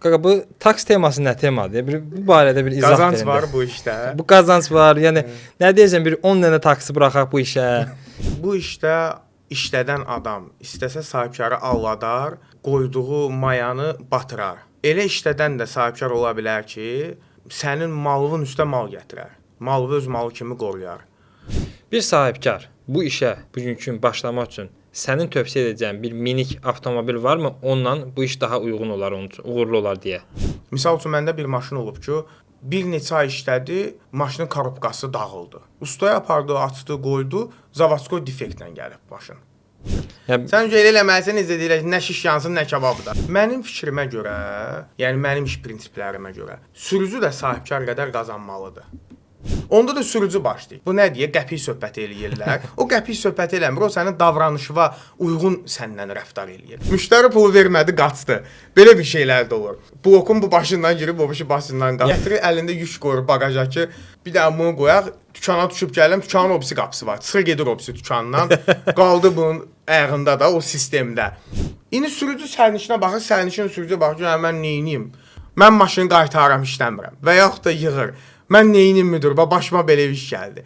Qaqa, bu taks teması nə temadır? Bu barədə bir izah verin. Qazanc var bu işdə. Bu qazanc var. Yəni nə deyəcəm, bir 10 dənə taksi buraxaq bu işə. Bu işdə işlədən adam istəsə sahibkarı aldar, qoyduğu mayanı batırar. Elə işlədən də sahibkar ola bilər ki, sənin malının üstə mal gətirər. Malı öz malı kimi qoruyar. Bir sahibkar bu işə bugünkü gün başlamaq üçün sənin tövsiyə edəcəyin bir minik avtomobil varmı? Onunla bu iş daha uyğun olar, onun üçün uğurlu olar deyə. Misal üçün məndə bir maşın olub ki, bir neçə ay işlədi, maşının korobkası dağıldı. Ustaya apardı, açdı, qoydu, zavodskoy defektlə gəlib maşın. Yəni Sən öncə elə eləməlisən, necə deyirlər, nə şiş yansın, nə kebabı da. Mənim fikrimə görə, yəni mənim iş prinsiplərimə görə, sürücü də sahibkar qədər qazanmalıdır. Onda da sürücü başlayır. Bu nə deyə qəpik söhbət eləyirlər. O qəpik söhbət eləmir, o sənin davranışına uyğun səndən rəftar eləyir. Müştəri pulu vermədi, qaçdı. Belə bir şeylər də olur. Blokun bu başından girib, o başından başından qaçır. Gətirir, əlində yük qoyur bagaja ki, bir də bunu qoyaq, dükana düşüb gələm, dükanın obisi qapısı var. Çıxır gedir obisi dükandan, qaldı bunun ayağında da o sistemdə. İndi sürücü sərnişinə baxır, sərnişin sürücü baxır, mən neyniyim? Mən maşını qaytarıram, işləmirəm və yaxud da yığır. Mən neyinim müdür, başıma belə bir iş gəldi.